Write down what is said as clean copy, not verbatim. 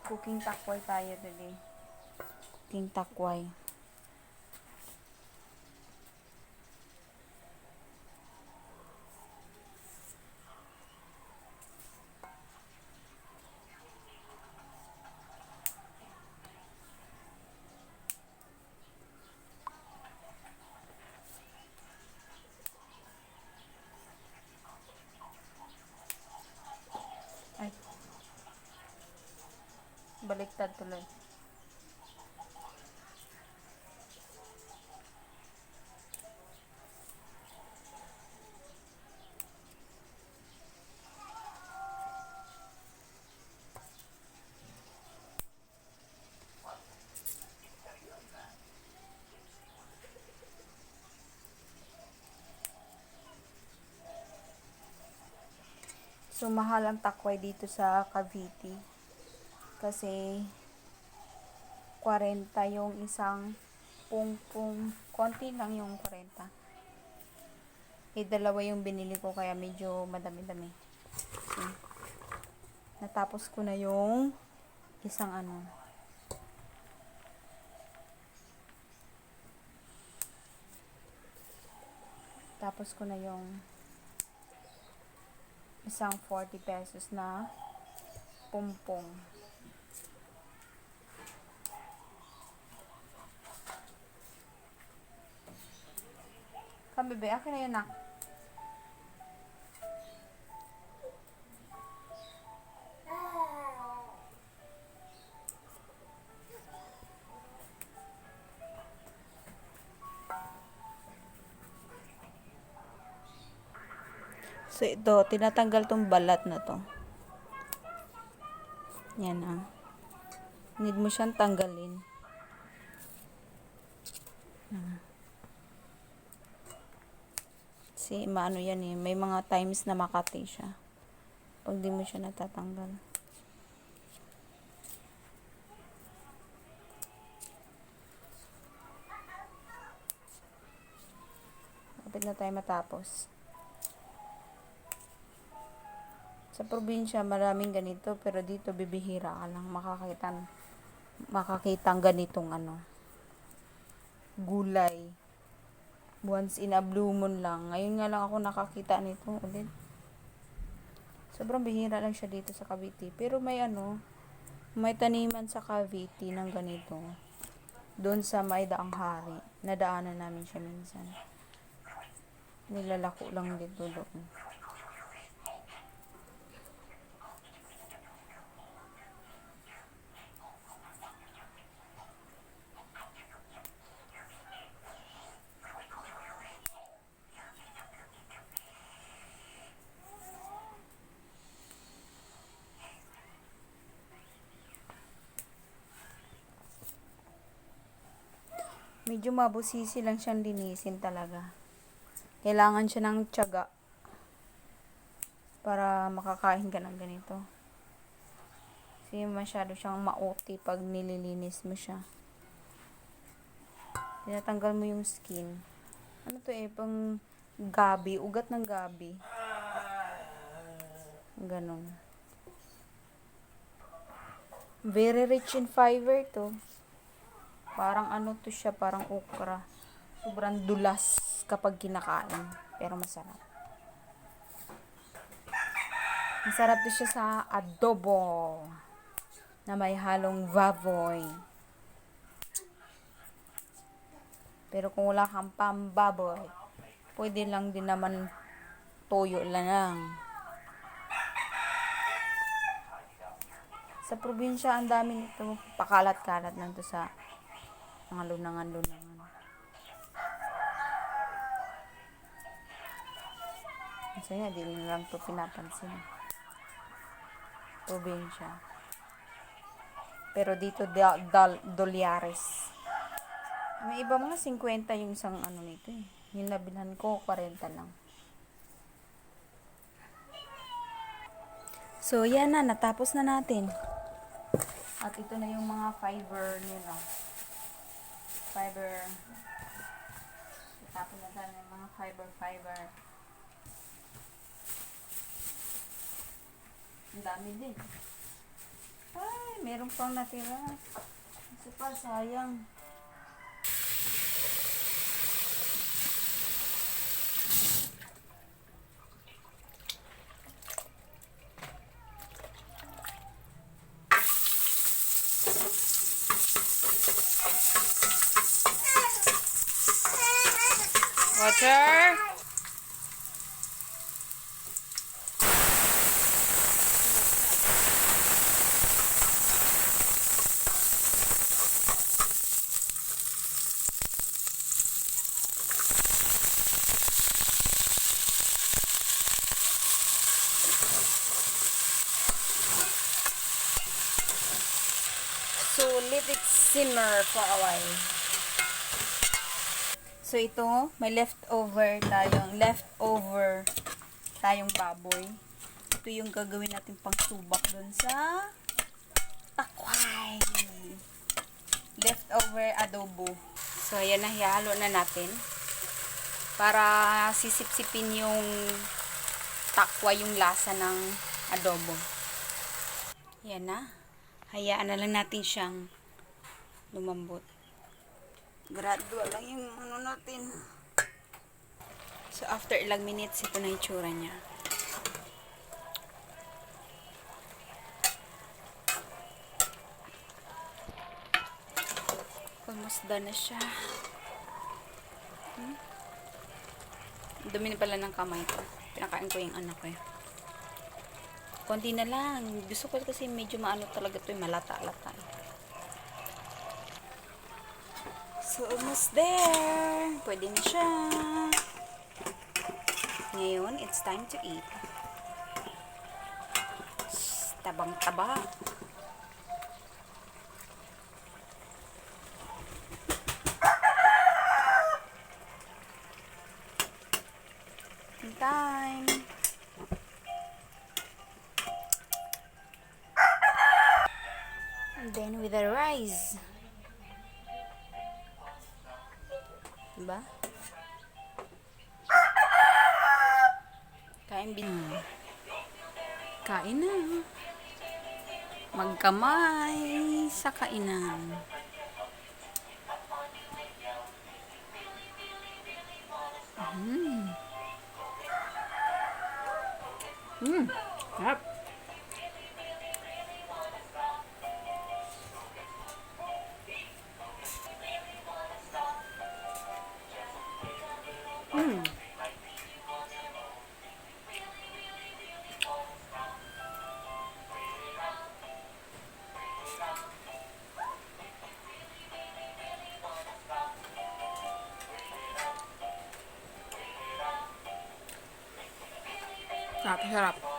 Cooking takway tayo today. Cooking takway. Ay. Baliktad tuloy. So, mahal ang takway dito sa Cavite. Kasi, 40 yung isang pungpung. Konti lang yung 40. Dalawa yung binili ko, kaya medyo madami-dami. Okay. Natapos ko na yung isang Tapos ko na yung isang 40 pesos na pumpong. Bebe, akin na yun na. So, ito, tinatanggal tong balat na to. Yan Need mo siyang tanggalin. Kasi, maano yan may mga times na makati siya. Pag di mo siya natatanggal. Kapit na tayo matapos. Sa probinsya, maraming ganito, pero dito bibihira ka lang makakitang ganitong gulay. Once in a blue moon lang. Ngayon nga lang ako nakakita nito ulit. Sobrang bihira lang siya dito sa Cavite. Pero may taniman sa Cavite ng ganito. Doon sa may Daang Hari. Nadaanan namin siya minsan. Nilalako lang dito doon. Medyo mabusisi lang siyang linisin talaga. Kailangan siya ng tiyaga para makakain ka ng ganito. Kasi masyado siyang mauti pag nililinis mo siya. Tinatanggal mo yung skin. Ano to pang gabi, ugat ng gabi. Ganon. Very rich in fiber to. Parang to siya, parang okra. Sobrang dulas kapag kinakain. Pero masarap. Masarap to siya sa adobo na may halong baboy. Pero kung wala kang pambaboy, pwede lang din naman toyo lang. Sa probinsya, ang dami nito. Pakalat-kalat lang to sa mga lunangan-lunangan. Kasi di nyo lang to pinapansin. Probinsya. Pero dito, dolyares. May iba mga 50 yung isang nito Yung nabilhan ko, 40 lang. So, yan na. Natapos na natin. At ito na yung mga fiber nila. Fiber. Tapos na tayo ng mga fiber. dami din. Ay, meron pang natira. Isa pa, sayang. Water. So, let it simmer for a while. So, ito, may leftover tayong baboy. Ito yung gagawin natin pang subak dun sa takway. Leftover adobo. So, ayan na, hihalo na natin. Para sisip-sipin yung takway, yung lasa ng adobo. Ayan na. Hayaan na lang natin siyang lumambot. Gradual lang yung ano natin. So, after ilang minutes, ito na yung tsura niya. Almost done na siya. Dumi na pala ng kamay ko. Pinakain ko yung anak ko. Konti na lang. Gusto ko kasi medyo maano talaga ito. Malata-lata. So, almost there. Pwede na siya. Ngayon, it's time to eat. Tabang-taba. Time. And then with the rice. Diba? Kain Kain na. Magkamay sa kainan. Sarap. Sarap.